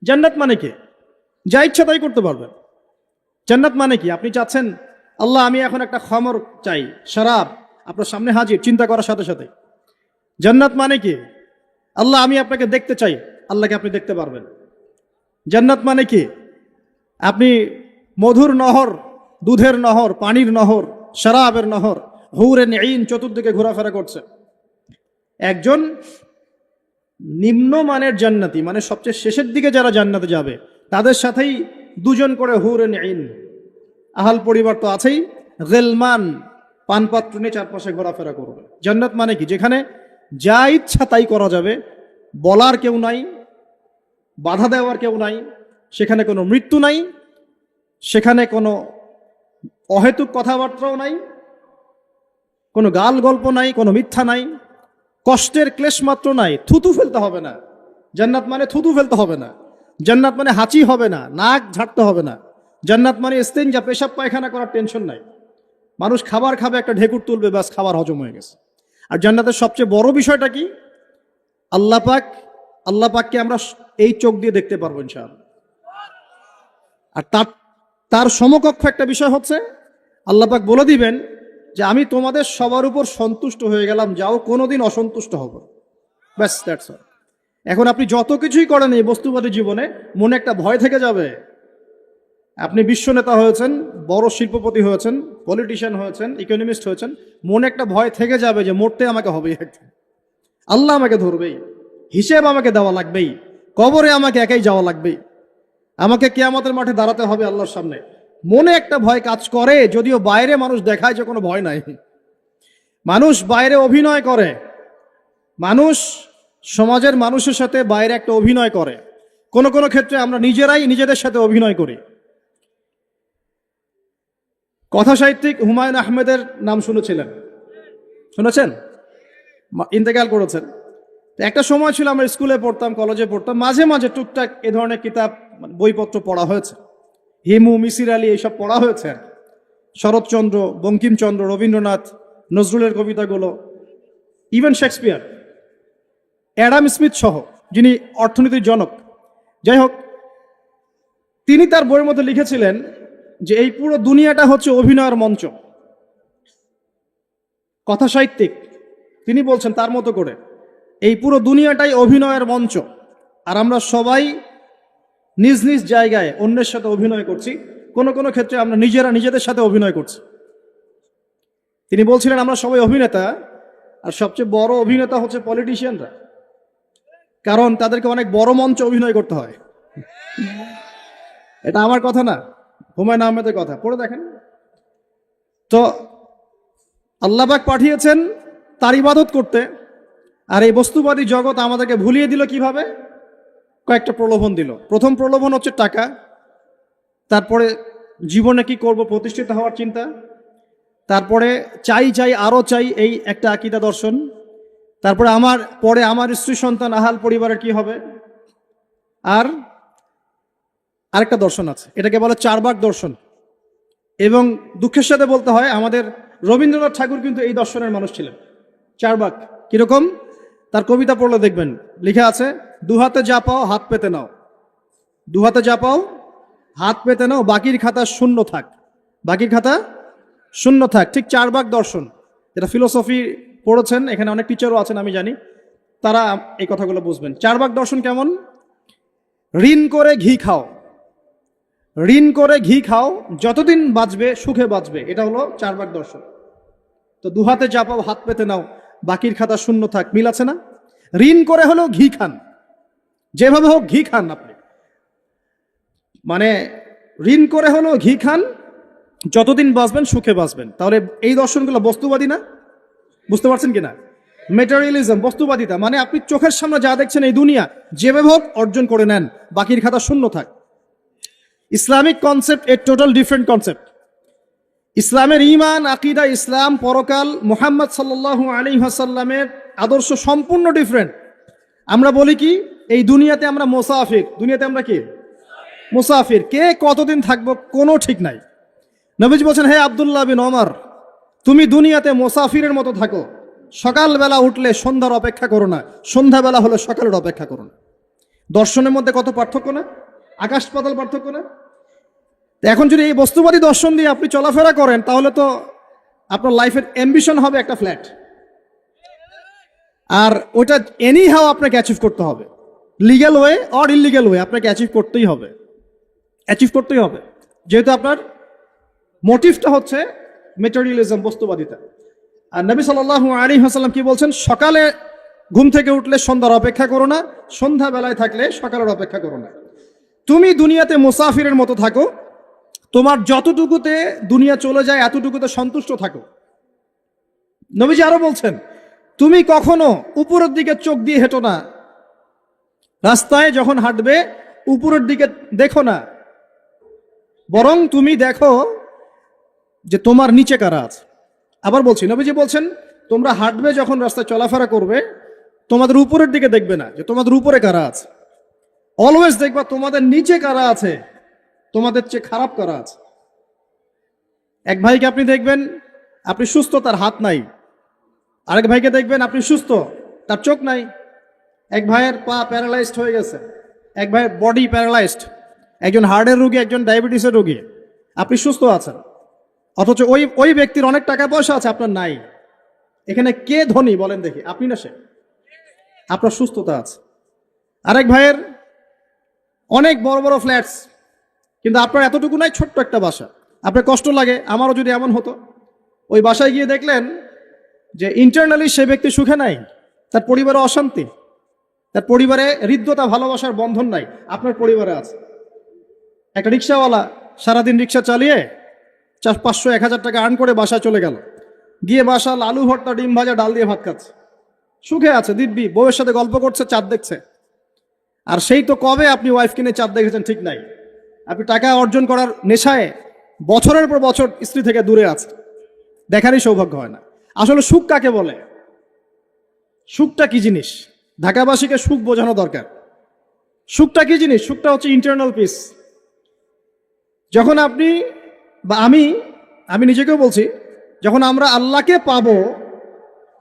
জান্নাত মানে কি? যা ইচ্ছা তাই করতে পারবেন। জান্নাত মানে কি? আপনি চাচ্ছেন আল্লাহ আমি এখন একটা খামর চাই, শরাব আপনার সামনে হাজির, চিন্তা করার সাথে সাথে। জান্নাত মানে কি? আল্লাহ আমি আপনাকে দেখতে চাই, আল্লাহকে আপনি দেখতে পারবেন। জান্নাত মানে কি? আপনি মধুর নহর, দুধের নহর, পানির নহর, শরাবের নহর, হুরেন ঈন চতুর্দিকে ঘোরাফেরা করছে। একজন নিম্নমানের জান্নাতি, মানে সবচেয়ে শেষের দিকে যারা জান্নাতে যাবে, তাদের সাথেই দুজন করে হুরেন ঈন, আহাল পরিবার তো আছেই, গেলমান পানপাত্র নিয়ে চারপাশে ঘোরাফেরা করবে। জান্নাত মানে কি? যেখানে যা ইচ্ছা তাই করা যাবে, বলার কেউ নাই, বাধা দেওয়ার কেউ নাই, সেখানে কোনো মৃত্যু নাই, সেখানে কোনো অহেতুক কথাবার্তাও নাই, কোনো গাল গল্প নাই, কোনো মিথ্যা নাই, কষ্টের ক্লেশ মাত্র নাই। থুতু ফেলতে হবে না। জান্নাত মানে থুতু ফেলতে হবে না। জান্নাত মানে হাঁচি হবে না, নাক ঝাড়তে হবে না। জান্নাত মানে ইস্তেঞ্জা, পেশাব পায়খানা করার টেনশন নাই। মানুষ খাবার খাবে, একটা ঢেকুর তুলবে, ব্যাস খাবার হজম হয়ে গেছে। আর জান্নাতের সবচেয়ে বড় বিষয়টা কি? আল্লাহ পাক, আল্লাহ পাককে আমরা এই চোখ দিয়ে দেখতে পারবো ইনশাআল্লাহ। আর তার সমকক্ষ একটা বিষয় হচ্ছে আল্লাহ পাক বলে দিবেন যে আমি তোমাদের সবার উপর সন্তুষ্ট হয়ে গেলাম, যাও কোনোদিন অসন্তুষ্ট হব। ব্যাস, দ্যাটস অল। এখন আপনি যত কিছুই করেন এই বস্তুবাদী জীবনে, মনে একটা ভয় থেকে যাবে। আপনি বিশ্ব নেতা হয়েছেন, বড় শিল্পপতি হয়েছেন, পলিটিশিয়ান হয়েছেন, ইকোনমিস্ট হয়েছেন, মনে একটা ভয় থেকে যাবে যে মরতে আমাকে হবেই একদিন, আল্লাহ আমাকে ধরবেই, হিসেব আমাকে দেওয়া লাগবেই, কবরে আমাকে একাই যাওয়া লাগবেই, আমাকে কিয়ামতের মাঠে দাঁড়াতে হবে আল্লাহর সামনে। মনে একটা ভয় কাজ করে, যদিও বাইরে মানুষ দেখায় যে কোনো ভয় নাই। মানুষ বাইরে অভিনয় করে, মানুষ সমাজের মানুষের সাথে বাইরে একটা অভিনয় করে। কোন কোন ক্ষেত্রে আমরা নিজেরাই নিজেদের সাথে অভিনয় করি। কথা সাহিত্যিক হুমায়ুন আহমেদের নাম শুনেছিলেন? শুনেছেন? ইন্তেকাল করেছেন। একটা সময় ছিল আমরা স্কুলে পড়তাম, কলেজে পড়তাম, মাঝে মাঝে টুকটাক এ ধরনের কিতাব, বইপত্র পড়া হয়েছে। হিমু, মিসির আলী এইসব পড়া হয়েছে। শরৎচন্দ্র, বঙ্কিমচন্দ্র, রবীন্দ্রনাথ, নজরুলের কবিতাগুলো, ইভেন শেক্সপিয়ার, অ্যাডাম স্মিথ সহ, যিনি অর্থনীতির জনক। যাই হোক, তিনি তার বইয়ের মধ্যে লিখেছিলেন যে এই পুরো দুনিয়াটা হচ্ছে অভিনয়ের মঞ্চ। কথা সাহিত্যিক, তিনি বলছেন তার মতো করে এই পুরো দুনিয়াটাই অভিনয়ের মঞ্চ, আর আমরা সবাই নিজ নিজ জায়গায় অন্যের সাথে অভিনয় করছি। কোনো কোনো ক্ষেত্রে আমরা নিজেরা নিজেদের সাথে অভিনয় করছি। তিনি বলছিলেন আমরা সবাই অভিনেতা, আর সবচেয়ে বড় অভিনেতা হচ্ছে পলিটিশিয়ানরা, কারণ তাদেরকে অনেক বড় মঞ্চে অভিনয় করতে হয়। এটা আমার কথা না, হুমায়ুন আহমেদের কথা, পড়ে দেখেন তো। আল্লাহ পাক পাঠিয়েছেন তার ইবাদত করতে, আর এই বস্তুবাদী জগৎ আমাদেরকে ভুলিয়ে দিল কিভাবে? কয়েকটা প্রলোভন দিল। প্রথম প্রলোভন হচ্ছে টাকা, তারপরে জীবনে কি করব, প্রতিষ্ঠিত হওয়ার চিন্তা, তারপরে চাই চাই আরো চাই, এই একটা আকীদা দর্শন, তারপরে আমার স্ত্রী সন্তান আহাল পরিবারের কি হবে, আর আরেকটা দর্শন আছে, এটাকে বলে চারবাক দর্শন। এবং দুঃখের সাথে বলতে হয় আমাদের রবীন্দ্রনাথ ঠাকুর কিন্তু এই দর্শনের মানুষ ছিলেন। চারবাক কিরকম? তার কবিতা পড়লে দেখবেন লেখা আছে, দুহাতে যা পাও হাত পেতে নাও, দুহাতে যা পাও হাত পেতে নাও, বাকির খাতা শূন্য থাক, বাকির খাতা শূন্য থাক। ঠিক চারবাক দর্শন, যেটা ফিলোসফি পড়েছেন, এখানে অনেক টিচারও আছেন আমি জানি, তারা এই কথাগুলো বুঝবেন। চারবাক দর্শন কেমন? ঋণ করে ঘি খাও, ঋণ করে ঘি খাও, যতদিন বাঁচবে সুখে বাঁচবে, এটা হলো চারবাক দর্শন। তো দুহাতে যা পাও হাত পেতে নাও, বাকির খাতা শূন্য থাক, মিল আছে না? ঋণ করে হলেও ঘি খান, যেভাবে হোক ঘি খান আপনি, মানে ঋণ করে হলেও ঘি খান, যতদিন বাঁচবেন সুখে বাঁচবেন। তাহলে এই দর্শনগুলো বস্তুবাদী না? বুঝতে পারছেন কিনা? মেটেরিয়ালিজম, বস্তুবাদিতা, মানে আপনি চোখের সামনে যা দেখছেন এই দুনিয়া, যেভাবে হোক অর্জন করে নেন, বাকির খাতা শূন্য থাক। ইসলামিক কনসেপ্ট এ টোটাল ডিফারেন্ট কনসেপ্ট। ইসলামের ঈমান, আকীদা, ইসলাম, পরকাল, মুহাম্মদ সাল্লাল্লাহু আলাইহি ওয়াসাল্লামের আদর্শ সম্পূর্ণ ডিফারেন্ট। আমরা বলি কি, এই দুনিয়াতে আমরা মুসাফির, দুনিয়াতে আমরা কি মুসাফির, কে কতদিন থাকবো কোনো ঠিক নাই। নবীজি বলছেন, হে আব্দুল্লাহ বিন ওমর, তুমি দুনিয়াতে মুসাফিরের মতো থাকো, সকালবেলা উঠলে সন্ধ্যার অপেক্ষা করো না, সন্ধ্যাবেলা হলে সকালের অপেক্ষা করো না। দর্শনের মধ্যে কত পার্থক্য না, আকাশ পাতাল পার্থক্য না। এখন যদি এই বস্তুবাদী দর্শন দিয়ে আপনি চলাফেরা করেন, তাহলে তো আপনার লাইফের অ্যাম্বিশন হবে একটা ফ্ল্যাট, আর ওটা এনি হাও আপনাকে অ্যাচিভ করতে হবে, legal way or illegal way আপনাকে অ্যাচিভ করতেই হবে, যেহেতু আপনার মোটিভটা হচ্ছে মেটেরিয়ালিজম, বস্তুবাদিতা। আর নবী সাল্লাল্লাহু আলাইহি ওয়াসাল্লাম কি বলছেন? সকালে ঘুম থেকে উঠলে সন্ধ্যার অপেক্ষা করো না, সন্ধ্যা বেলায় থাকলে সকালের অপেক্ষা করো না। তুমি দুনিয়াতে মুসাফিরের মতো থাকো, তোমার যতটুকুতে দুনিয়া চলে যায় এতটুকুতে সন্তুষ্ট থাকো। নবীজি আরো বলছেন, তুমি কখনো উপরের দিকে চোখ দিয়ে হেঁটো না, রাস্তায় যখন হাঁটবে উপরের দিকে দেখো না, বরং তুমি দেখো যে তোমার নিচে কারা আছে। আবার বলছি, নবীজি বলছেন, তোমরা হাঁটবে যখন রাস্তায় চলাফেরা করবে, তোমাদের উপরের দিকে দেখবে না যে তোমাদের উপরে কারা আছে, অলওয়েজ দেখবা তোমাদের নিচে কারা আছে, তোমাদের চেয়ে খারাপ কারা আছে। এক ভাইকে আপনি দেখবেন আপনি সুস্থ, তার হাত নাই। আরেক ভাইকে দেখবেন আপনি সুস্থ, তার চোখ নাই। এক ভাইয়ের পা প্যারালাইজড হয়ে গেছে, এক ভাইয়ের বডি প্যারালাইজড, একজন হার্টের রোগী, একজন ডায়াবেটিসের রোগী। আপনি সুস্থ আছেন, অথচ ওই ব্যক্তির অনেক টাকা পয়সা আছে, আপনার নাই। এখানে কে ধনী বলেন দেখি, আপনি না সে? আপনার সুস্থতা আছে। আরেক ভাইয়ের অনেক বড় বড় ফ্ল্যাটস, কিন্তু আপনার এতটুকু নাই, ছোট্ট একটা বাসা। আপনার কষ্ট লাগে, আমারও যদি এমন হতো। ওই বাসায় গিয়ে দেখলেন যে ইন্টারনালি সে ব্যক্তি সুখে নাই, তার পরিবারে অশান্তি, তার পরিবারে হৃদ্যতা ভালোবাসার বন্ধন নাই, আপনার পরিবারে আছে। একটা রিক্সাওয়ালা সারাদিন রিক্সা চালিয়ে 500-1000 টাকা আর্ন করে বাসায় চলে গেল, গিয়ে বাসা আলু ভর্তা, ডিম ভাজা, ডাল দিয়ে ভাত খাচ্ছে, সুখে আছে দিব্যি, বউয়ের সাথে গল্প করছে, চাঁদ দেখছে। আর সেই তো কবে আপনি ওয়াইফ কিনে চাঁদ দেখেছেন ঠিক নাই, আপনি টাকা অর্জন করার নেশায় বছরের পর বছর স্ত্রী থেকে দূরে আছে, দেখারই সৌভাগ্য হয় না। আসলে সুখ কাকে বলে? সুখটা কি জিনিস? ঢাকাবাসীকে সুখ বোঝানো দরকার। সুখটা কি জিনিস? সুখটা হচ্ছে ইন্টারনাল পিস। যখন আপনি বা আমি নিজেকেও বলছি, যখন আমরা আল্লাহকে পাবো,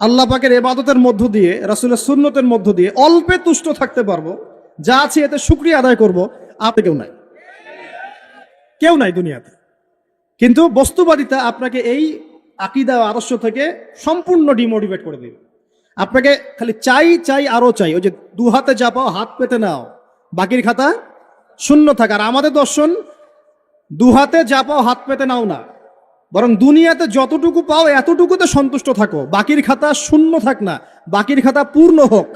আল্লাহ পাকের ইবাদতের মধ্য দিয়ে, রাসূলের সুন্নতের মধ্য দিয়ে অল্পে তুষ্ট থাকতে পারবো, যা আছে এতে শুকরিয়া আদায় করব, আপনি কেউ নাই দুনিয়াতে। কিন্তু বস্তুবাদিতা আপনাকে এই আকীদা ও আদর্শ থেকে সম্পূর্ণ ডিমোটিভেট করে দিবে। আপনাকে খালি চাই আরো চাই, ওই যে দু হাতে যা পাও হাত পেতে নাও, বাকির খাতা শূন্য থাক। আর আমাদের দর্শন, দু হাতে যা পাও হাত পেতে নাও না, বরং দুনিয়াতে যতটুকু পাও এতটুকুতে সন্তুষ্ট থাকো, বাকির খাতা শূন্য থাক না, বাকির খাতা পূর্ণ হোক।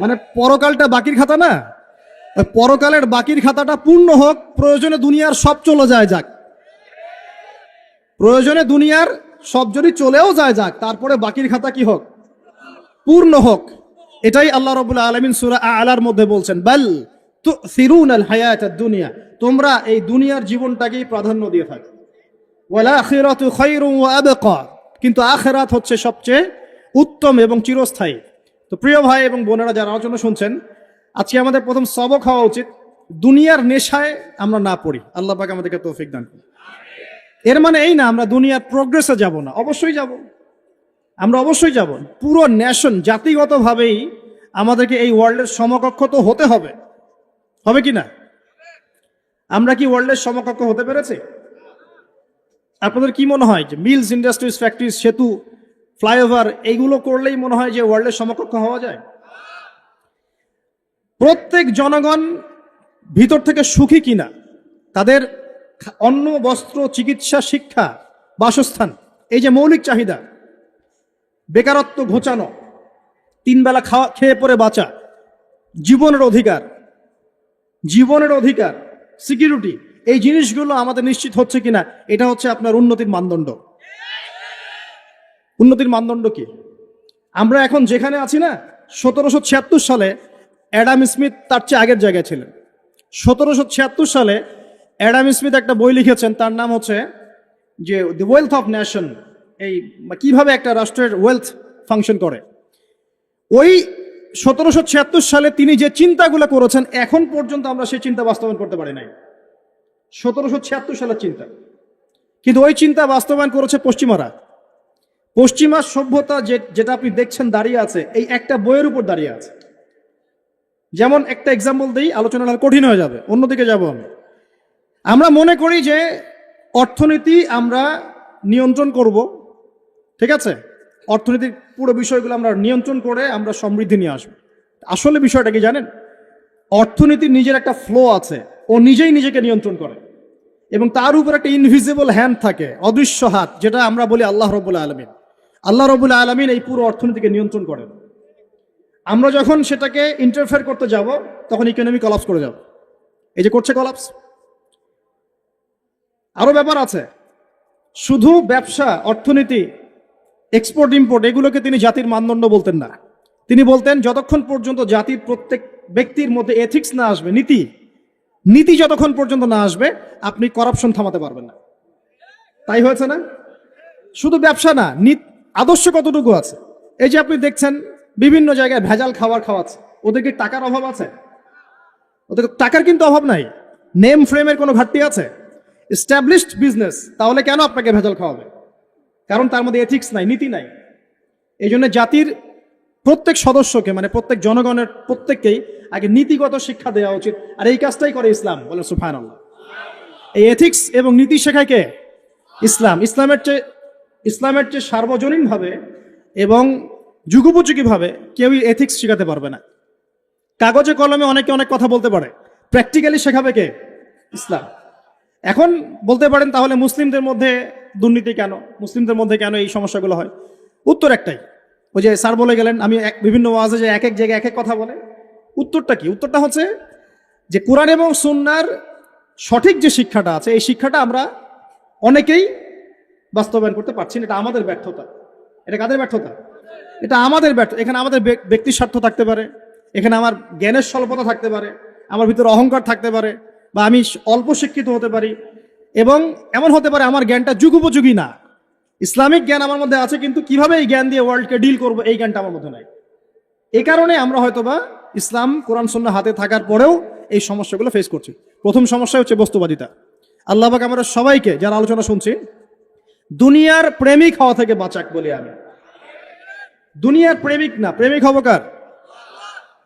মানে পরকালটা বাকির খাতা না, পরকালের বাকির খাতাটা পূর্ণ হোক। প্রয়োজনে দুনিয়ার সব চলে যায় যাক, প্রয়োজনে দুনিয়ার সব যদি চলেও যায় যাক, তারপরে বাকির খাতা কি হোক? পূর্ণ হোক। এটাই আল্লাহ রাব্বুল আলামিন সূরা আ'লার মধ্যে বলছেন, বাল তুসিরুনাল হায়াতাদ দুনিয়া, তোমরা এই দুনিয়ার জীবনটাকেই প্রাধান্য দিয়ে থাকো, ওয়াল আখিরাতু খায়রুন ওয়া আবকা, কিন্তু আখিরাত হচ্ছে সবচেয়ে উত্তম এবং চিরস্থায়ী। তো প্রিয় ভাই এবং বোনেরা যারা আলোচনা শুনছেন, আজকে আমাদের প্রথম সবক হওয়া উচিত দুনিয়ার নেশায় আমরা না পড়ি। আল্লাহ পাক আমাদেরকে তৌফিক দান করুন। এর মানে এই না আমরা দুনিয়ার প্রোগ্রেসে যাব না, অবশ্যই যাব, আমরা অবশ্যই যাব। পুরো ন্যাশন, জাতিগতভাবেই আমাদেরকে এই ওয়ার্ল্ডের সমকক্ষ তো হতে হবে, হবে কি না? আমরা কি ওয়ার্ল্ডের সমকক্ষ হতে পেরেছি? আপনাদের কি মনে হয় যে মিলস, ইন্ডাস্ট্রিজ, ফ্যাক্টরিজ, সেতু, ফ্লাইওভার এইগুলো করলেই মনে হয় যে ওয়ার্ল্ডের সমকক্ষ হওয়া যায়? প্রত্যেক জনগণ ভিতর থেকে সুখী কিনা, তাদের অন্ন, বস্ত্র, চিকিৎসা, শিক্ষা, বাসস্থান, এই যে মৌলিক চাহিদা, বেকারত্ব ঘোচানো, 3 বেলা খেয়ে পরে বাঁচা, জীবনের অধিকার, সিকিউরিটি, এই জিনিসগুলো আমাদের নিশ্চিত হচ্ছে কিনা, এটা হচ্ছে আপনার উন্নতির মানদণ্ড। উন্নতির মানদণ্ড কি? আমরা এখন যেখানে আছি না, 1776 সালে অ্যাডাম স্মিথ তার চেয়ে আগের জায়গায় ছিলেন। 1776 সালে অ্যাডাম স্মিথ একটা বই লিখেছেন, তার নাম হচ্ছে যে দ্য ওয়েলথ অফ নেশন, এই কিভাবে একটা রাষ্ট্রের ওয়েলথ ফাংশন করে। ওই 1776 সালে তিনি যে চিন্তাগুলো করেছেন, এখন পর্যন্ত আমরা সেই চিন্তা বাস্তবায়ন করতে পারি নাই। 1776 সালের চিন্তা, কিন্তু ওই চিন্তা বাস্তবায়ন করেছে পশ্চিমারা। পশ্চিমা সভ্যতা যেটা আপনি দেখছেন দাঁড়িয়ে আছে, এই একটা বইয়ের উপর দাঁড়িয়ে আছে। যেমন একটা এক্সাম্পল দিই, আলোচনাটা কঠিন হয়ে যাবে, অন্যদিকে যাব আমি। আমরা মনে করি যে অর্থনীতি আমরা নিয়ন্ত্রণ করব, ঠিক আছে, অর্থনীতির পুরো বিষয়গুলো আমরা নিয়ন্ত্রণ করে আমরা সমৃদ্ধি নিয়ে আসবো। আসলে বিষয়টা কি জানেন? অর্থনীতির নিজের একটা ফ্লো আছে, ও নিজেই নিজেকে নিয়ন্ত্রণ করে, এবং তার উপর একটা ইনভিজিবল হ্যান্ড থাকে, অদৃশ্য হাত, যেটা আমরা বলি আল্লাহ রব্বুল আলামিন। আল্লাহ রব্বুল আলামিন এই পুরো অর্থনীতিকে নিয়ন্ত্রণ করেন। আমরা যখন সেটাকে ইন্টারফেয়ার করতে যাব, তখন ইকোনমি কলাপস করে যাব। এই যে করছে কলাপস। আরো ব্যাপার আছে, শুধু ব্যবসা, অর্থনীতি, এক্সপোর্ট ইম্পোর্ট, এগুলোকে তিনি জাতির মানদণ্ড বলতেন না। তিনি বলতেন যতক্ষণ পর্যন্ত জাতির প্রত্যেক ব্যক্তির মধ্যে এথিক্স না আসবে, নীতি যতক্ষণ পর্যন্ত না আসবে, আপনি করাপশন থামাতে পারবেন না। তাই হয়েছে না? শুধু ব্যবসা না, আদর্শ কতটুকু আছে? এই যে আপনি দেখছেন বিভিন্ন জায়গায় ভেজাল খাবার খাওয়াচ্ছে, ওদের কি টাকার অভাব আছে? ওদের টাকার কিন্তু অভাব নাই। নেম ফ্রেমের কোনো ঘাটতি আছে? এস্টাবলিশড বিজনেস, তাহলে কেন আপনাকে ভেজাল খাওয়াবে? কারণ তার মধ্যে এথিক্স নাই, নীতি নাই। এই জন্য জাতির প্রত্যেক সদস্যকে, মানে প্রত্যেক জনগণের প্রত্যেককেই আগে নীতিগত শিক্ষা দেওয়া উচিত। আর এই কাজটাই করে ইসলাম, বলে সুবহানাল্লাহ। এই এথিক্স এবং নীতি শেখায় কে? ইসলাম। ইসলামের চেয়ে সার্বজনীনভাবে এবং যুগোপযোগীভাবে কেউই এথিক্স শেখাতে পারবে না। কাগজে কলমে অনেকে অনেক কথা বলতে পারে, প্র্যাকটিক্যালি শেখাবে কে? ইসলাম। এখন বলতে পারেন তাহলে মুসলিমদের মধ্যে দুর্নীতি কেন, মুসলিমদের মধ্যে কেন এই সমস্যাগুলো হয়? উত্তর একটাই, ওই যে স্যার বলে গেলেন, আমি বিভিন্ন ওয়াজে যে এক এক জায়গায় এক এক কথা বলে। উত্তরটা কি? উত্তরটা হচ্ছে যে কোরআন এবং সুন্নাহর সঠিক যে শিক্ষাটা আছে, এই শিক্ষাটা আমরা অনেকেই বাস্তবায়ন করতে পারছি না। এটা আমাদের ব্যর্থতা। এটা কাদের ব্যর্থতা? এটা আমাদের ব্যর্থ। এখানে আমাদের ব্যক্তির স্বার্থ থাকতে পারে, এখানে আমার জ্ঞানের স্বল্পতা থাকতে পারে, আমার ভিতরে অহংকার থাকতে পারে, বা আমি অল্প শিক্ষিত হতে পারি, এবং এমন হতে পারে আমার জ্ঞানটা যুগোপযোগী না। ইসলামিক জ্ঞান আমার মধ্যে আছে, কিন্তু কিভাবে এই জ্ঞান দিয়ে ওয়ার্ল্ডকে ডিল করবো, এই জ্ঞানটা আমার মধ্যে নাই। এই কারণে আমরা হয়তোবা ইসলাম, কোরআন সুন্নাহ হাতে থাকার পরেও এই সমস্যাগুলো ফেস করছি। প্রথম সমস্যা হচ্ছে বস্তুবাদিতা। আল্লাহ পাক আমরা সবাইকে, যারা আলোচনা শুনছি, দুনিয়ার প্রেমিক হওয়া থেকে বাঁচাক বলি আমি। দুনিয়ার প্রেমিক না, প্রেমিক হব কার?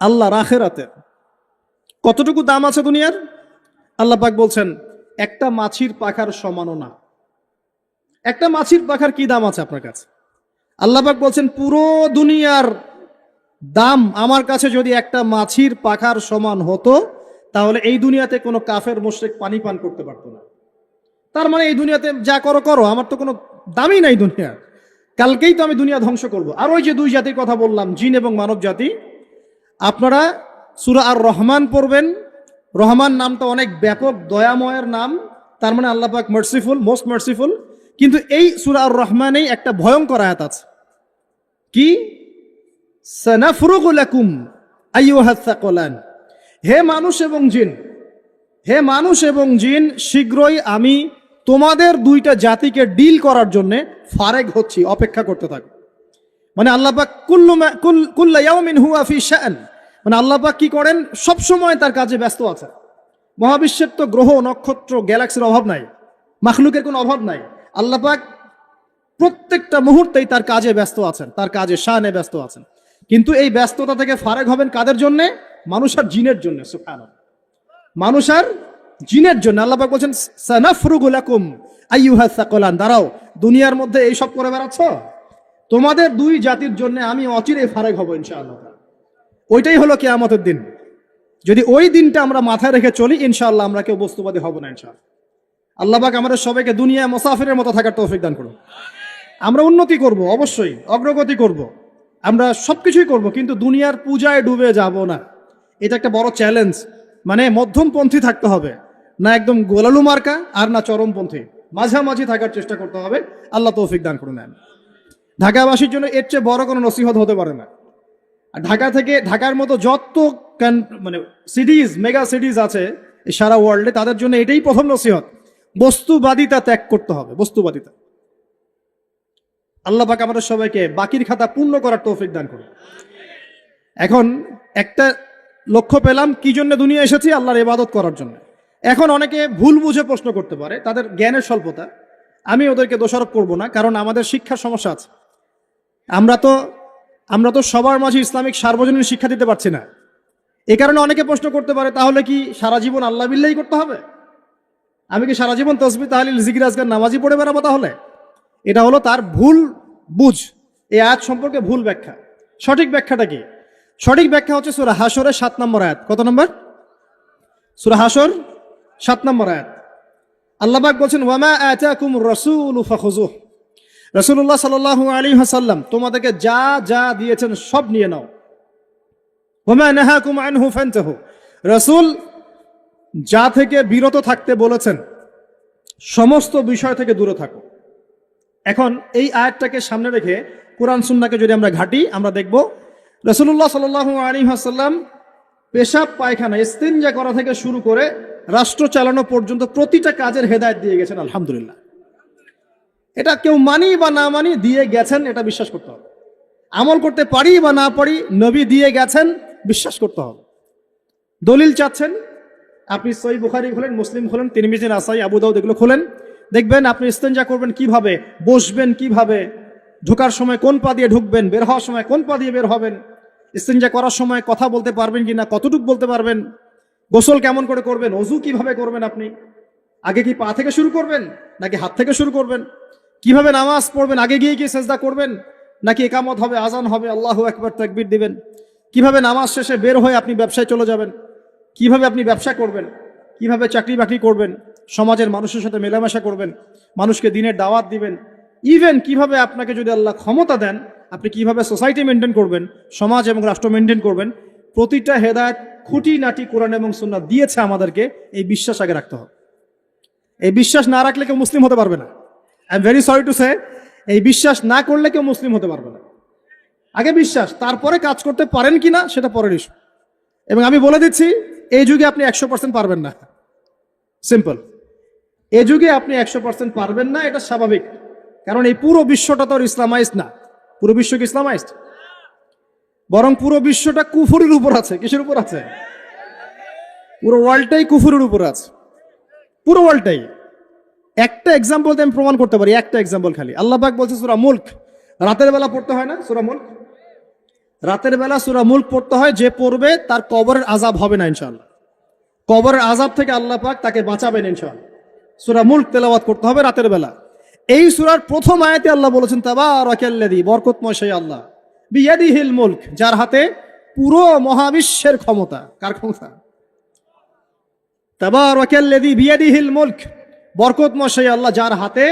আল্লাহর, আখিরাতের। কতটুকু দাম আছে দুনিয়ার? আল্লাহ পাক বলছেন একটা মাছির পাখার সমানও না। একটা মাছির পাখার কি দাম আছে আপনার কাছে? আল্লাহ পাক বলছেন পুরো দুনিয়ার দাম আমার কাছে যদি একটা মাছির পাখার সমান হতো, তাহলে এই দুনিয়াতে কোনো কাফের মুশরিক পানি পান করতে পারতো না। তার মানে এই দুনিয়াতে যা করো করো, আমার তো কোনো দামই নাই দুনিয়ার। কালকেই তো আমি দুনিয়া ধ্বংস করব। আর ওই যে দুই জাতির কথা বললাম, জিন এবং মানব জাতি, আপনারা সূরা আর রহমান পড়বেন। রহমান নামটা অনেক ব্যাপক, দয়াময়ের নাম, তার মানে আল্লাহ পাক মার্সিফুল, মোস্ট মার্সিফুল। কিন্তু এই সূরা আর রহমানেই একটা ভয়ঙ্কর আয়াত আছে, কি? সানাফরুগু লাকুম আইয়ুহাস সাকলান। হে মানুষ এবং জিন, হে মানুষ এবং জিন, শীঘ্রই আমি তোমাদের দুইটা জাতিকে ডিল করার জন্য ফারেগ হচ্ছি, অপেক্ষা করতে থাকো। মানে আল্লাহ পাক কুল্লা ইয়াউমিন হুয়া ফি শাআন, মানে আল্লাহ পাক কি করেন? সব সময় তার কাজে ব্যস্ত আছে। মহাবিশ্বের তো গ্রহ নক্ষত্র গ্যালাক্সির অভাব নাই, মাখলুকের কোনো অভাব নাই। আল্লাহ পাক প্রত্যেকটা মুহূর্তেই তার কাজে ব্যস্ত আছেন, তার কাজে শানে ব্যস্ত আছেন। কিন্তু এই ব্যস্ততা থেকে ফারেগ হবেন কাদের জন্য? মানুষ আর জিনের জন্য। সুবহানাল্লাহ, মানুষ আর জিনের জন্য। আল্লাহ পাক বলছেন সানাফরুগু লাকুম আইয়ুহাস সাকলান। দাঁড়াও, দুনিয়ার মধ্যে এই সব করে বেড়াচ্ছ, তোমাদের দুই জাতির জন্য আমি অচিরেই ফারেগ হব ইনশাআল্লাহ। ওইটাই হলো কিয়ামতের দিন। যদি ওই দিনটা আমরা মাথায় রেখে চলি, ইনশাআল্লাহ আমরা কেউ বস্তুবাদী হব না ইনশাআল্লাহ। আল্লাহ পাক আমাদের সবাইকে দুনিয়া মুসাফিরের মতো থাকার তৌফিক দান করুন। আমরা উন্নতি করব, অবশ্যই অগ্রগতি করব, আমরা সবকিছুই করব, কিন্তু দুনিয়ার পূজায় ডুবে যাব না। এটা একটা বড় চ্যালেঞ্জ। মানে মধ্যমপন্থী থাকতে হবে, না একদম গোলালু মার্কা আর না চরমপন্থী, মাঝামাঝি থাকার চেষ্টা করতে হবে। আল্লাহ তৌফিক দান করুন। ঢাকাবাসীর জন্য এর চেয়ে বড় কোনো নসিহত হতে পারে না। আর ঢাকার মতো যত মানে সিটিজ, মেগা সিটিজ আছে সারা ওয়ার্ল্ডে, তাদের জন্য এটাই প্রথম নসিহত, বস্তুবাদিতা ত্যাগ করতে হবে। বস্তুবাদিতা। আল্লাহ পাক আমাদের সবাইকে বাকির খাতা পূর্ণ করার তৌফিক দান করুন। এখন একটা লক্ষ্য পেলাম, কি জন্য দুনিয়া এসেছি? আল্লাহর ইবাদত করার জন্য। এখন অনেকে ভুল বুঝে প্রশ্ন করতে পারে, তাদের জ্ঞানের স্বল্পতা। আমি ওদেরকে দোষারোপ করব না, কারণ আমাদের শিক্ষার সমস্যা আছে। আমরা তো সবার মাঝে ইসলামিক সার্বজনীন শিক্ষা দিতে পারছি না। এই কারণে অনেকে প্রশ্ন করতে পারে, তাহলে কি সারা জীবন আল্লাহ বিল্লাহি করতে হবে? আমি কি সারা জীবন তসবিহ তাহলিল জিকির আজকার নামাজি পড়ে বেড়াবো? তাহলে এটা হলো তার ভুল বুঝ, এই আয়াত সম্পর্কে ভুল ব্যাখ্যা। সঠিক ব্যাখ্যাটা কি? সঠিক ব্যাখ্যা হচ্ছে সূরা হাশরের 7 নম্বর আয়াত। কত নম্বর? সূরা হাশর 7 নম্বর আয়াত। আল্লাহ পাক বলছেন, ওয়ামা আতাকুমুর রাসূলু ফাখুযুহ। রাসূলুল্লাহ সাল্লাল্লাহু আলাইহি ওয়াসাল্লাম তোমাদেরকে যা যা দিয়েছেন সব নিয়ে নাও। ওয়ামা নাহাকুম আনহু ফান্তাহু। রাসূল যা থেকে বিরত থাকতে বলেছেন সমস্ত বিষয় থেকে দূরে থাকো। এখন এই আয়াতটাকে সামনে রেখে কোরআন সুন্নাহকে যদি আমরা ঘাঁটি, আমরা দেখব রাসূলুল্লাহ সাল্লাল্লাহু আলাইহি ওয়াসাল্লাম পেশাব পায়খানা ইস্তিনজা করা থেকে শুরু করে রাষ্ট্র চালানো পর্যন্ত প্রতিটা কাজের হেদায়েত দিয়ে গেছেন। আলহামদুলিল্লাহ, এটা কেউ মানি বা না মানি দিয়ে গেছেন, এটা বিশ্বাস করতে হবে। আমল করতে পারি বা না পারি, নবী দিয়ে গেছেন, বিশ্বাস করতে হবে। দলিল চাচ্ছেন, আপনি সহিহ বুখারী খোলেন, মুসলিম খোলেন, তিরমিজি, নাসাই, আবু দাউদ এগুলো খোলেন, দেখবেন আপনি ইস্তেঞ্জা করবেন কিভাবে, বসবেন কিভাবে, ঢোকার সময় কোন পা দিয়ে ঢুকবেন, বের হওয়ার সময় কোন পা দিয়ে বের হবেন, ইস্তেঞ্জা করার সময় কথা বলতে পারবেন কিনা, কতটুকু বলতে পারবেন, গোসল কেমন করে করবেন, ওযু কিভাবে করবেন, আপনি আগে কি পা থেকে শুরু করবেন নাকি হাত থেকে শুরু করবেন, কিভাবে নামাজ পড়বেন, আগে গিয়ে কি সেজদা করবেন নাকি একামত হবে, আজান হবে, আল্লাহু আকবার তাকবীর দিবেন, কিভাবে নামাজ শেষে বের হয়ে আপনি ব্যবসায় চলে যাবেন, কিভাবে আপনি ব্যবসা করবেন, কিভাবে চাকরি বাকরি করবেন, সমাজের মানুষের সাথে মেলামেশা করবেন, মানুষকে দিনের দাওয়াত দিবেন, ইভেন কিভাবে আপনাকে যদি আল্লাহ ক্ষমতা দেন আপনি কিভাবে সোসাইটি মেনটেন করবেন, সমাজ এবং রাষ্ট্র মেনটেন করবেন, প্রতিটা হেদায়েত খুঁটিনাটি কোরআন এবং সুন্নাহ দিয়েছে আমাদেরকে। এই বিশ্বাস আগে রাখতে হবে। এই বিশ্বাস না রাখলে কেউ মুসলিম হতে পারবে না। I am very sorry to say, এই বিশ্বাস না করলে কেউ মুসলিম হতে পারবে না। আগে বিশ্বাস, তারপরে কাজ করতে পারেন কিনা সেটা পরের ইস্যু। এবং আমি বলে দিচ্ছি, এই যুগে আপনি 100% পারবেন না। সিম্পল, এই যুগে আপনি 100% পারবেন না, এটা স্বাভাবিক। কারণ এই পুরো বিশ্বটা তো ইসলামাইজড না। পুরো বিশ্ব কি ইসলামাইজড? বরং পুরো বিশ্বটা কুফরের উপর আছে। কিসের উপর আছে? পুরো ওয়ার্ল্ডটাই কুফরের উপর আছে, পুরো ওয়ার্ল্ডটাই। একটা এক্সাম্পল দিয়ে আমি প্রমাণ করতে পারি, একটা এক্সাম্পল খালি। আল্লাহ পাক বলছে সূরা মুলক, রাতের বেলা পড়তে হয় না সূরা মুলক? রাতের বেলা সূরা মুলক পড়তে হয়, যে পড়বে তার কবরের আযাব হবে না ইনশাআল্লাহ। কবরের আযাব থেকে আল্লাহ পাক তাকে বাঁচাবেন ইনশাআল্লাহ। সূরা মুলক তেলাওয়াত করতে হবে রাতের বেলা। এই সূরার প্রথম আয়াতে আল্লাহ বলেছেন, তাবারাকাল্লাযী, বরকতময় সেই আল্লাহ, বিয়াদিহিল মুলক, যার হাতে পুরো মহাবিশ্বের ক্ষমতা। কার ক্ষমতা? তাবারাকাল্লাযী বিয়াদিহিল মুলক, বরকতময় সেই আল্লাহ যার হাতে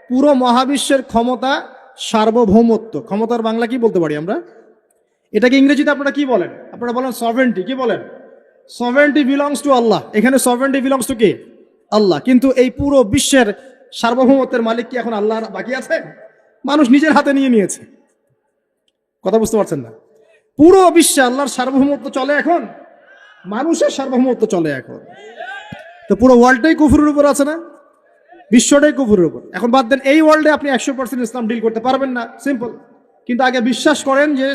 পুরো মহাবিশ্বের ক্ষমতা, সার্বভৌমত্ব। ক্ষমতার বাংলা কি বলতে পারি আমরা? এটাকে ইংরেজিতে আপনারা কি বলেন? আপনারা বলেন সভারেন্টি। কি বলেন? সভারেন্টি বিলংস টু আল্লাহ। এখানে সভারেন্টি বিলংস টু কে? আল্লাহ। কিন্তু এই পুরো বিশ্বের সার্বভৌমত্বের মালিক কি এখন আল্লাহ বাকি আছে? মানুষ নিজের হাতে নিয়ে নিয়েছে। কথা বুঝতে পারছেন না? পুরো বিশ্বে আল্লাহর সার্বভৌমত্ব চলে এখন, মানুষের সার্বভৌমত্ব চলে এখন। তো পুরো ওয়ার্ল্ডটাই কুফরের উপর আছে না? বিশ্বটাই কুফরের উপর। এখন বাদ দেন, এই ওয়ার্ল্ডে আপনি 100% ইসলাম ডিল করতে পারবেন না, সিম্পল। কিন্তু আগে বিশ্বাস করেন যে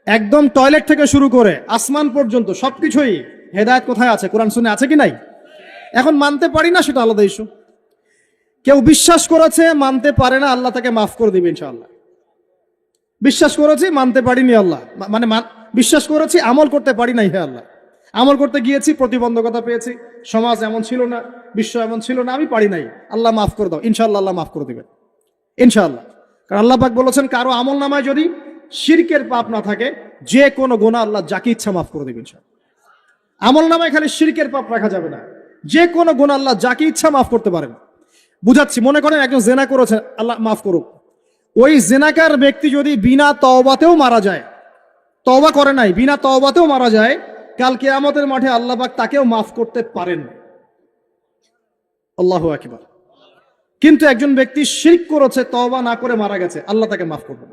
একদম টয়লেট থেকে শুরু করে আসমান পর্যন্ত সবকিছুই হেদায়েত কোথায় আছে? কোরআন শুনে আছে কি নাই? এখন মানতে পারি না, সেটা আলাদা ইস্যু। কেউ বিশ্বাস করেছে, মানতে পারে না, আল্লাহ তাকে মাফ করে দিবে ইনশাআল্লাহ। বিশ্বাস করেছি, মানতে পারিনি, আল্লাহ মানে বিশ্বাস করেছি, আমল করতে পারি নাই, হে আল্লাহ আমল করতে গিয়েছি, প্রতিবন্ধকতা পেয়েছি, সমাজ এমন ছিল না, বিশ্ব এমন ছিল না, আমি পারি নাই, আল্লাহ মাফ করে দাও। ইনশাআল্লাহ আল্লাহ মাফ করে দিবেন ইনশাআল্লাহ। কারণ আল্লাহ পাক বলেছেন, কারো আমল নামায় যদি শিরকের পাপ না থাকে, যে কোনো গুনাহ আল্লাহ যাকে ইচ্ছা মাফ করে দিবেন ইনশাআল্লাহ। আমল নামায় খালি শিরকের পাপ রাখা যাবে না, যে কোনো গুনাহ আল্লাহ যাকে ইচ্ছা মাফ করতে পারেন। বুঝাচ্ছি, মনে করেন একজন জেনা করেছে, আল্লাহ মাফ করুক। ওই জেনাকার ব্যক্তি যদি বিনা তওবাতেও মারা যায়, তওবা করে নাই, বিনা তওবাতেও মারা যায়, কাল কিয়ামতের মাঠে আল্লাহ পাক তাকেও মাফ করতে পারেন। আল্লাহু আকবার। কিন্তু একজন ব্যক্তি শিরক করেছে, তওবা না করে মারা গেছে, আল্লাহ তাকে মাফ করবেন।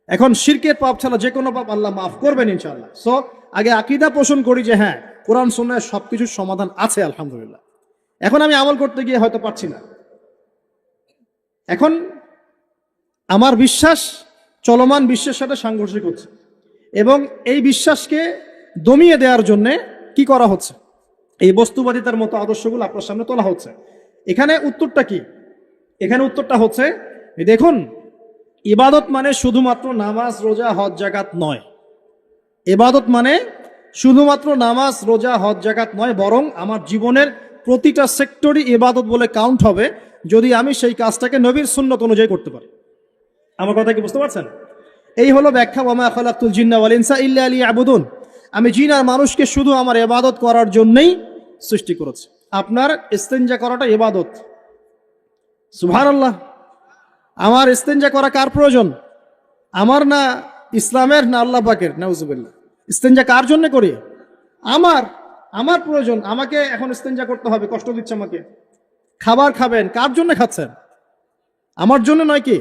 এখন শিরকের পাপ ছাড়া যে কোনো পাপ আল্লাহ মাফ করবেন ইনশাআল্লাহ। সো আগে আকীদা পোষণ করি যে হ্যাঁ, কোরআন সুন্নাহয় সবকিছুর সমাধান আছে আলহামদুলিল্লাহ। এখন আমি আমল করতে গিয়ে হয়তো পারছি না, এখন আমার বিশ্বাস চলমান বিশ্বের সাথে সাংঘর্ষিক হচ্ছে, এবং এই বিশ্বাসকে দমিয়ে দেওয়ার জন্যে কি করা হচ্ছে? এই বস্তুবাদিতার মতো আদর্শগুলো আপনার সামনে তোলা হচ্ছে। এখানে উত্তরটা কি? এখানে উত্তরটা হচ্ছে, দেখুন, ইবাদত মানে শুধুমাত্র নামাজ, রোজা, হজ, যাকাত নয়। ইবাদত মানে শুধুমাত্র নামাজ, রোজা, হজ, যাকাত নয়, বরং আমার জীবনের প্রতিটা সেক্টরই ইবাদত বলে কাউন্ট হবে যদি আমি সেই কাজটাকে নবীর সুন্নত অনুযায়ী করতে পারি। আমার কথা কি বুঝতে পারছেন? এই হলো ব্যাখ্যা, ওয়া মা খালাকতুল জিন্না ওয়াল ইনসা ইল্লা লিয়াবুদুন। আমি জিন আর মানুষকে শুধু আমার ইবাদত করার জন্যই সৃষ্টি করেছি। আপনার ইস্তেঞ্জা করাটা ইবাদত। সুবহানাল্লাহ। আমার ইস্তেঞ্জা করা কার প্রয়োজন? আমার না ইসলামের, না আল্লাহ পাকের? নাউজুবিল্লাহ। ইস্তেঞ্জা কার জন্য করি? আমার আমার প্রয়োজন। আমাকে এখন ইস্তেঞ্জা করতে হবে, কষ্ট দিচ্ছে আমাকে। খাবার খাবেন, কার জন্য খাচ্ছেন? আমার জন্য নয় কি?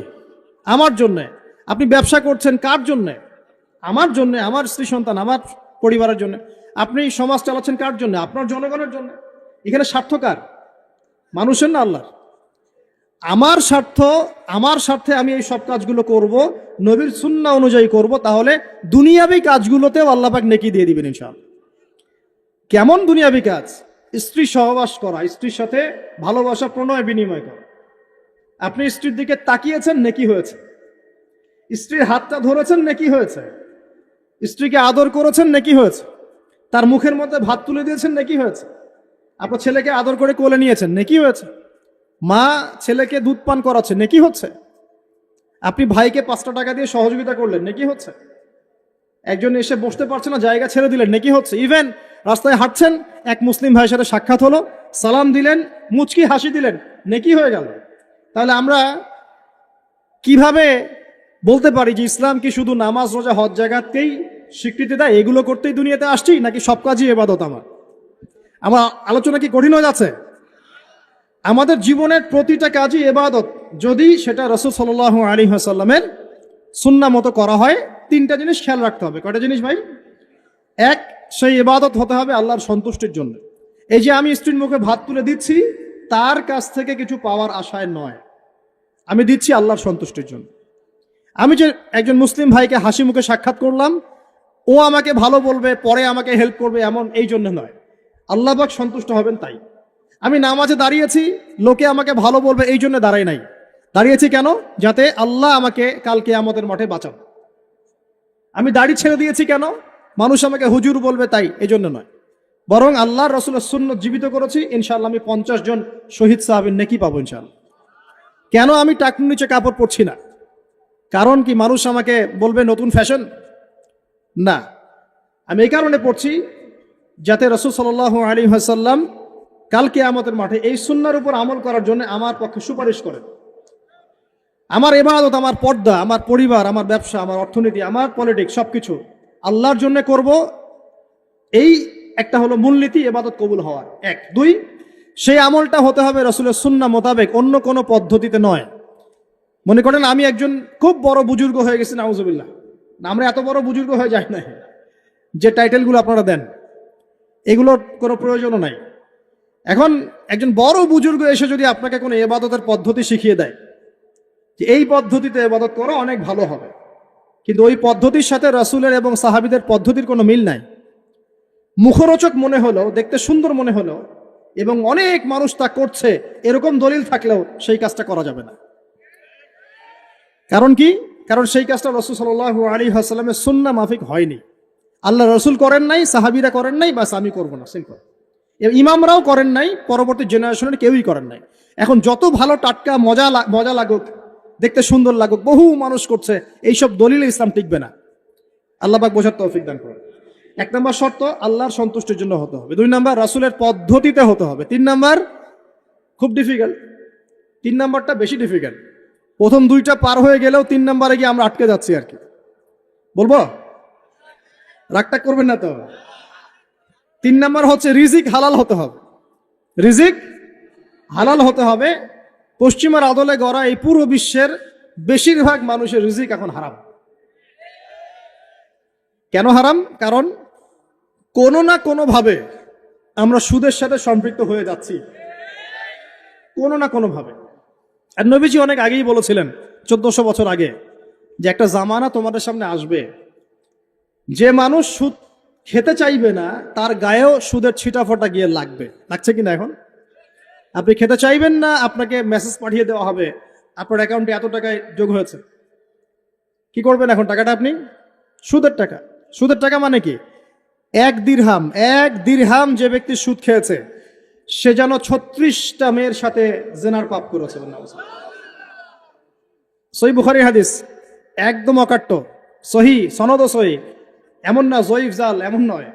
আমার জন্যে। আপনি ব্যবসা করছেন, কার জন্যে? আমার জন্যে, আমার স্ত্রী সন্তান, আমার পরিবারের জন্য। আপনি সমাজ চালাচ্ছেন কার জন্য? আপনার জনগণের জন্য। এখানে স্বার্থ কার? মানুষের না আল্লাহর? আমার স্বার্থ, আমার স্বার্থে আমি এই সব কাজগুলো করব, নবীর সুন্নাহ অনুযায়ী করব, তাহলে দুনিয়াবী কাজগুলোতেও আল্লাহ পাক নেকি দিয়ে দিবেন ইনশাআল্লাহ। কেমন দুনিয়াবী কাজ? স্ত্রী সহবাস করা, স্ত্রীর সাথে ভালোবাসা, প্রণয় বিনিময় করা। আপনি স্ত্রীর দিকে তাকিয়েছেন, নেকি হয়েছে। স্ত্রীর হাতটা ধরেছেন, নেকি হয়েছে। স্ত্রীকে আদর করেছেন, নেকি হয়েছে। তার মুখের মধ্যে ভাত তুলে দিয়েছেন, নেকি হয়েছে। আপনার ছেলেকে আদর করে কোলে নিয়েছেন, নেকি হয়েছে। মা ছেলেকে দুধ পান করাচ্ছে, নেকি হচ্ছে। আপনি ভাইকে 5টা টাকা দিয়ে সহযোগিতা করলেন, নেকি হচ্ছে। একজন এসে বসতে পারছে না, জায়গা ছেড়ে দিলেন, নেকি হচ্ছে। ইভেন রাস্তায় হাঁটছেন, এক মুসলিম ভাইয়ের সাথে সাক্ষাৎ হলো, সালাম দিলেন, মুচকি হাসি দিলেন, নেকি হয়ে গেল। তাহলে আমরা কিভাবে বলতে পারি যে ইসলাম কি শুধু নামাজ, রোজা, হজ, যাকাতকেই স্বীকৃতি দেয়? এগুলো করতেই দুনিয়াতে আসছি, নাকি সব কাজই ইবাদত? আমার আলোচনা কি কঠিন হয়ে যাচ্ছে? আমাদের জীবনের প্রতিটা কাজই ইবাদত, যদি সেটা রাসূল সাল্লাল্লাহু আলাইহি ওয়াসাল্লামের সুন্নাহ মতো করা হয়। 3টা জিনিস খেয়াল রাখতে হবে। কয়টা জিনিস ভাই? এক, সেই ইবাদত হতে হবে আল্লাহর সন্তুষ্টির জন্য। এই যে আমি স্ত্রীর মুখে ভাত তুলে দিচ্ছি, তার কাছ থেকে কিছু পাওয়ার আশায় নয়, আমি দিচ্ছি আল্লাহর সন্তুষ্টির জন্য। আমি যে একজন মুসলিম ভাইকে হাসি মুখে সাক্ষাৎ করলাম, ও আমাকে ভালো বলবে, পরে আমাকে হেল্প করবে, এমন এই জন্য নয়, আল্লাহ পাক সন্তুষ্ট হবেন তাই। আমি নামাজে দাঁড়িয়েছি, লোকে আমাকে ভালো বলবে এই জন্য দাঁড়াই নাই। দাঁড়িয়েছি কেন? যাতে আল্লাহ আমাকে কাল কিয়ামতের মাঠে বাঁচান। আমি দাড়ি ছেড়ে দিয়েছি কেন? মানুষ আমাকে হুজুর বলবে তাই, এই জন্য নয়, বরং আল্লাহর রাসূলের সুন্নাত জীবিত করেছি, ইনশাআল্লাহ আমি 50 জন শহীদ সাহাবীর নেকি পাবো ইনশাআল্লাহ। কেন আমি টাকনুর নিচে কাপড় পরছি না? কারণ কি মানুষ আমাকে বলবে নতুন ফ্যাশন? না, আমি এই কারণে পড়ছি যাতে রাসূল সাল্লাল্লাহু আলাইহি ওয়াসাল্লাম কাল কিয়ামতের মাঠে এই সুন্নাহর উপর আমল করার জন্য আমার পক্ষে সুপারিশ করেন। আমার ইবাদত, আমার পর্দা, আমার পরিবার, আমার ব্যবসা, আমার অর্থনীতি, আমার পলিটিক্স, সবকিছু আল্লাহর জন্য করব। এই একটা হলো মূলনীতি ইবাদত কবুল হওয়ার। 1, 2, সেই আমলটা হতে হবে রাসূলের সুন্নাহ মোতাবেক, অন্য কোনো পদ্ধতিতে নয়। মনে করেন আমি একজন খুব বড় বুজুর্গ হয়ে গেছি, নাউজুবিল্লাহ। না, আমরা এত বড় বুজুর্গ হয়ে যাই না, যে টাইটেলগুলো আপনারা দেন এগুলোর কোনো প্রয়োজনও নাই। এখন একজন বড় বুজুর্গ এসে যদি আপনাকে কোনো ইবাদতের পদ্ধতি শিখিয়ে দেয় যে এই পদ্ধতিতে ইবাদত করো, অনেক ভালো হবে, কিন্তু ওই পদ্ধতির সাথে রাসূলের এবং সাহাবীদের পদ্ধতির কোনো মিল নাই। মুখরোচক মনে হলো, দেখতে সুন্দর মনে হলো, এবং অনেক মানুষ তা করছে, এরকম দলিল থাকলেও সেই কাজটা করা যাবে না। কারণ কি? কারণ সেই কাজটা রাসূল সাল্লাল্লাহু আলাইহি ওয়াসাল্লামের সুন্নাহ মাফিক হয়নি। আল্লাহ রাসূল করেন নাই, সাহাবীরা করেন নাই, বাস আমি করব না, সিম্পল। ইমামরাও করেন নাই, পরবর্তী জেনারেশনের কেউই করেন নাই। এখন যত ভালো টাটকা মজা লাগুক, দেখতে সুন্দর লাগুক, বহু মানুষ করছে, এইসব দলিলে ইসলাম টিকবে না। আল্লাহ পাক বোঝার তৌফিক দান করুন। 1 নম্বর শর্ত, আল্লাহর সন্তুষ্টির জন্য হতে হবে। 2 নম্বর, রাসূলের পদ্ধতিতে হতে হবে। 3 নম্বর, খুব ডিফিকাল্ট, 3 নম্বরটা বেশি ডিফিকাল্ট। প্রথম 2টা পার হয়ে গেলেও 3 নম্বরে গিয়ে আমরা আটকে যাচ্ছি আর কি। বলবো? রাগটা করবেন না তো? 3 নম্বর হচ্ছে রিজিক হালাল হতে হবে। রিজিক হালাল হতে হবে। পশ্চিমার আদলে গড়া এই পুরো বিশ্বের বেশিরভাগ মানুষের রিজিক এখন হারাম। কেন হারাম? কারণ কোনো না কোনো ভাবে আমরা সুদের সাথে সম্পৃক্ত হয়ে যাচ্ছি, কোনো না কোনো ভাবে। আর নবীজি অনেক আগেই বলেছিলেন, 1400 বছর আগে, যে একটা জামানা তোমাদের সামনে আসবে, যে মানুষ সুদ খেতে চাইবে না তার গায়েও সুদের ছিটাফোঁটা গিয়ে লাগছে কিনা? এখন আপনি খেতে চাইবেন না, আপনাকে মেসেজ পাঠিয়ে দেওয়া হবে আপনার অ্যাকাউন্টে এত টাকায় যোগ হয়েছে। কি করবেন এখন? টাকাটা আপনি সুদের টাকা। সুদের টাকা মানে কি? এক দিরহাম যে ব্যক্তি সুদ খেয়েছে সে যেন 36টা মেয়ের সাথে জেনার পাপ করেছে। সহিহ বুখারী হাদিস, একদম অকাট্য, সহি সনদ সহি, এমন না জয়ীফ জাল, এমন নয়।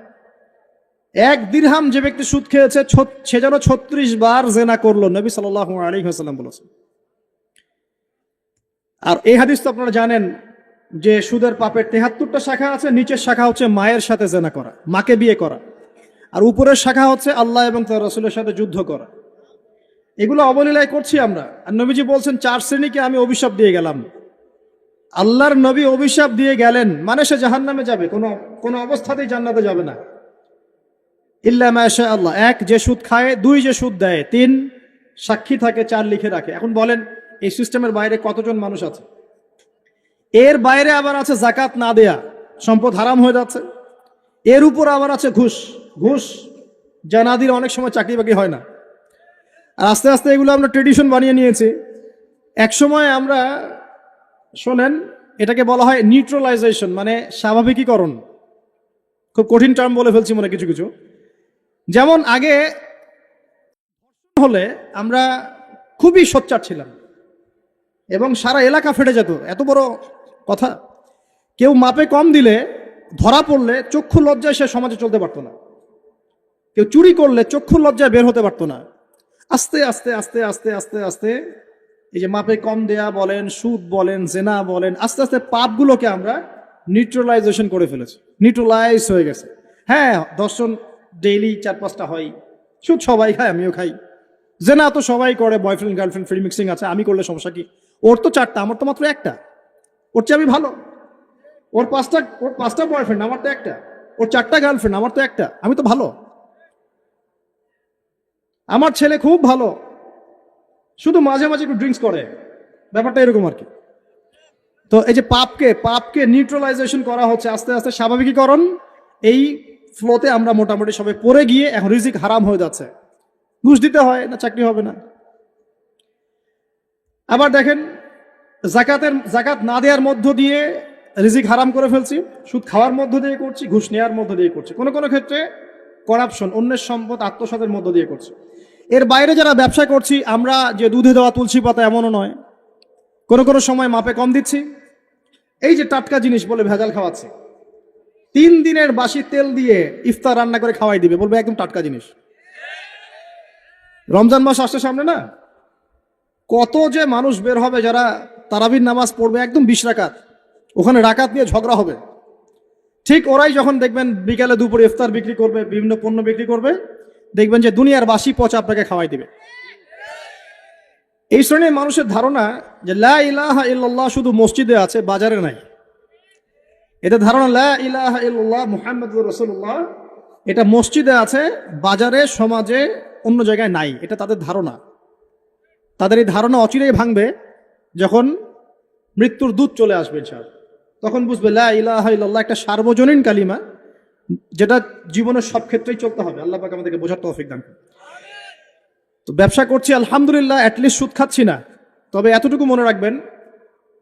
এক দিরহাম যে ব্যক্তি সুদ খেয়েছে সে যেন 36 বার জেনা করলো, নবী সাল্লাল্লাহু আলাইহি ওয়াসাল্লাম বলেছেন। আর এই হাদিস তো আপনারা জানেন যে সুদের পাপের 73টা শাখা আছে। নিচের শাখা হচ্ছে মায়ের সাথে জেনা করা, মাকে বিয়ে করা, আর উপরের শাখা হচ্ছে আল্লাহ এবং তার রাসূলের সাথে যুদ্ধ করা। এগুলো অবলীলায় করছি আমরা। আর নবীজি বলছেন 4 শ্রেণীকে আমি অভিশাপ দিয়ে গেলাম। আল্লাহর নবী অভিশাপ দিয়ে গেলেন মানে সে জাহান্নামে যাবে, কোনো অবস্থাতেই জান্নাতে যাবে না। ইল্লা মাশা আল্লাহ, 1 যে সুদ খায়, 2 যে সুদ দেয়, 3 সাক্ষী থাকে, 4 লিখে রাখে। এখন বলেন এই সিস্টেমের বাইরে কতজন মানুষ আছে? এর বাইরে আবার আছে যাকাত না দেয়া, সম্পদ হারাম হয়ে যাচ্ছে। এর উপর আবার আছে ঘুষ যা না দিলে অনেক সময় চাকরি বাকরি হয় না। আর আস্তে আস্তে এগুলো আমরা ট্রেডিশন বানিয়ে নিয়েছি। এক সময় আমরা, শোনেন, এটাকে বলা হয় নিউট্রালাইজেশন, মানে স্বাভাবিকীকরণ। খুব কঠিন টার্ম বলে ফেলছি মনে কিছু কিছু। যেমন আগে হলে আমরা খুবই সোচ্চার ছিলাম এবং সারা এলাকা ফেটে যেত, এত বড় কথা। কেউ মাপে কম দিলে, ধরা পড়লে চক্ষু লজ্জায় সে সমাজে চলতে পারতো না। কেউ চুরি করলে চক্ষু লজ্জায় বের হতে পারতো না। আস্তে আস্তে আস্তে আস্তে আস্তে আস্তে এই যে মাপে কম দেয়া বলেন, সুদ বলেন, জেনা বলেন, আস্তে আস্তে পাপগুলোকে আমরা নিউট্রালাইজেশন করে ফেলেছি, নিউট্রালাইজ হয়ে গেছে। হ্যাঁ, দর্শন ডেইলি 4-5টা হয়, সুদ সবাই খায়, আমিও খাই, জেনা তো সবাই করে, বয়ফ্রেন্ড গার্লফ্রেন্ড ফ্রি মিক্সিং আছে, আমি করলে সমস্যা কি? ওর তো 4টা, আমার তো মাত্র 1টা। ওর চেয়ে আমি ভালো। ওর 5টা বয়ফ্রেন্ড, আমার তো 1টা। ওর 4টা গার্লফ্রেন্ড, আমার তো 1টা। আমি তো ভালো। আমার ছেলে খুব ভালো, শুধু মাঝে মাঝে একটু ড্রিঙ্কস করে, ব্যাপারটা এরকম আর কি। তো এই যে পাপকে নিউট্রালাইজেশন করা হচ্ছে আস্তে আস্তে, স্বাভাবিকীকরণ। এই ফ্লোতে আমরা মোটামুটি সবাই পড়ে গিয়ে এখন রিজিক হারাম হয়ে যাচ্ছে। ঘুষ দিতে হয় না, চাকরি হবে না। আবার দেখেন, জাকাত না দেওয়ার মধ্য দিয়ে রিজিক হারাম করে ফেলছি, সুদ খাওয়ার মধ্য দিয়ে করছি, ঘুষ নেওয়ার মধ্য দিয়ে করছি, কোনো কোনো ক্ষেত্রে করাপশন, অন্যের সম্পদ আত্মসাতের মধ্য দিয়ে করছি। এর বাইরে যারা ব্যবসা করছি, আমরা যে দুধে দেওয়া তুলসী পাতা এমনও নয়, কোনো কোনো সময় মাপে কম দিচ্ছি। এই যে টাটকা জিনিস বলে ভেজাল খাওয়াচ্ছে, 3 দিনের বাসি তেল দিয়ে ইফতার রান্না করে খাওয়াই দিবে, বলবে একদম টাটকা জিনিস। রমজান মাস আসছে সামনে না, কত যে মানুষ বের হবে যারা তারাবির নামাজ পড়বে একদম 20 রাকাত, ওখানে রাকাত নিয়ে ঝগড়া হবে। ঠিক ওরাই যখন দেখবেন বিকালে দুপুরে ইফতার বিক্রি করবে, বিভিন্ন পণ্য বিক্রি করবে, দেখবেন যে দুনিয়ার বাসি পচা আপনাকে খাওয়াই দিবে। এই শ্রেণীর মানুষের ধারণা যে লা ইলাহা ইল্লাল্লাহ শুধু মসজিদে আছে, বাজারে নাই। এটা ধারণা, লা ইলাহা ইল্লাল্লাহ মুহাম্মাদুর রাসূলুল্লাহ, এটা মসজিদে আছে, বাজারে, সমাজে, অন্য জায়গায় নাই। এটা তাদের ধারণা। তাদের এই ধারণা অচিরেই ভাঙবে যখন মৃত্যুর দূত চলে আসবে ইনশাআল্লাহ। তখন বুঝবে লা ইলাহা ইল্লাল্লাহ একটা সার্বজনীন কালিমা, যেটা জীবনের সব ক্ষেত্রেই চলতে হবে। আল্লাহ পাক আমাদেরকে বোঝার তৌফিক দান করুন। তো ব্যবসা করছি আলহামদুলিল্লাহ, অ্যাটলিস্ট সুদ খাচ্ছি না। তবে এতটুকু মনে রাখবেন,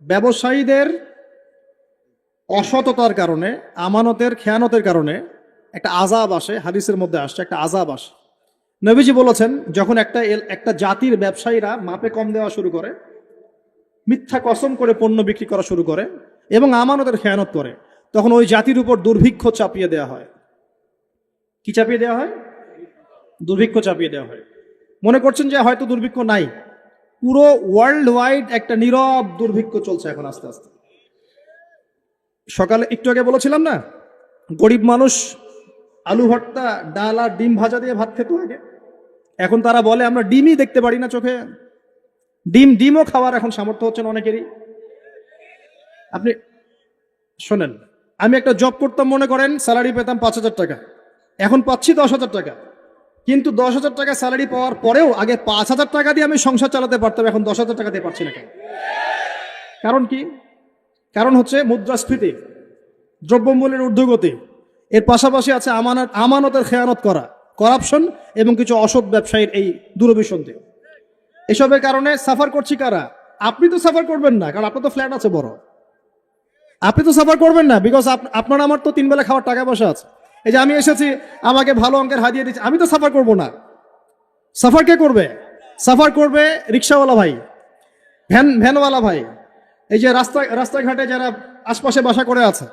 ব্যবসায়ীদের অসততার কারণে, আমানতের খেয়ানতের কারণে একটা আযাব আসে। হাদিসের মধ্যে আসছে একটা আযাব আসে। নবীজি বলেছেন, যখন একটা জাতির ব্যবসায়ীরা মাপে কম দেওয়া শুরু করে, মিথ্যা কসম করে পণ্য বিক্রি করা শুরু করে এবং আমানতের খেয়ানত করে, তখন ওই জাতির উপর দুর্ভিক্ষ চাপিয়ে দেওয়া হয়। কি চাপিয়ে দেওয়া হয়? দুর্ভিক্ষ চাপিয়ে দেওয়া হয়। মনে করছেন যে হয়তো দুর্ভিক্ষ নাই, পুরো ওয়ার্ল্ড ওয়াইড একটা নীরব দুর্ভিক্ষ চলছে এখন আস্তে আস্তে। সকালে একটু আগে বলেছিলাম না, গরিব মানুষ আলু ভর্তা, ডাল আর ডিম ভাজা দিয়ে ভাত খেত আগে। এখন তারা বলে আমরা ডিমই দেখতে পারি না চোখে। ডিমও খাওয়ার এখন সামর্থ্য হচ্ছে না অনেকেরই। আপনি শোনেন, আমি একটা জব করতাম, মনে করেন স্যালারি পেতাম 5,000 টাকা, এখন পাচ্ছি 10,000 টাকা। কিন্তু 10,000 টাকা স্যালারি পাওয়ার পরেও আগে 5,000 টাকা দিয়ে আমি সংসার চালাতে পারতাম, এখন 10,000 টাকা দিয়ে পারছি না কেন? কারণ কি? কারণ হচ্ছে মুদ্রাস্ফীতি, দ্রব্যমূল্যের ঊর্ধ্বগতি, এর পাশাপাশি আছে আমানতের খেয়ানত করা, করাপশন এবং কিছু অসৎ ব্যবসায়ীর এই দুরভিসন্ধি। এসবের কারণে সাফার করছি কারা? আপনি তো সাফার করবেন না, কারণ আপনার তো ফ্ল্যাট আছে বড়। আপনি তো সাফার করবেন না, বিকজ আপনার আমার তো 3 বেলা খাওয়ার টাকা পয়সা আছে। এই যে আমি এসেছি, আমাকে ভালো অঙ্কের হাদিয়া দিচ্ছে, আমি তো সাফার করব না। সাফার কে করবে? সাফার করবে রিক্সাওয়ালা ভাই, ভ্যানওয়ালা ভাই, এই যে রাস্তাঘাটে যারা আশপাশে বাসা করে আছে,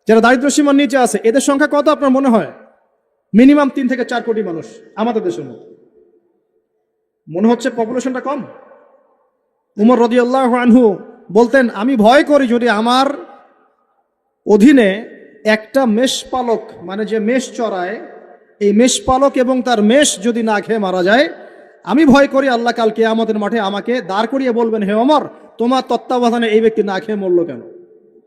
যারা দারিদ্র সীমার নিচে আছে, এদের সংখ্যা কত আপনার মনে হয়? মিনিমাম 3 থেকে 4 কোটি মানুষ আমাদের দেশের মতো। মনে হচ্ছে পপুলেশনটা কম? উমর রাদিয়াল্লাহু আনহু বলতেন, আমি ভয় করি যদি আমার অধীনে একটা মেষপালক, মানে যে মেষ চড়ায়, এই মেষপালক এবং তার মেষ যদি না খেয়ে মারা যায়, আমি ভয় করি আল্লাহ কাল কিয়ামতের মাঠে আমাকে দাঁড় করিয়ে বলবেন, হে ওমর, তোমার তত্ত্বাবধানে এই ব্যক্তি না খেয়ে মরল কেন?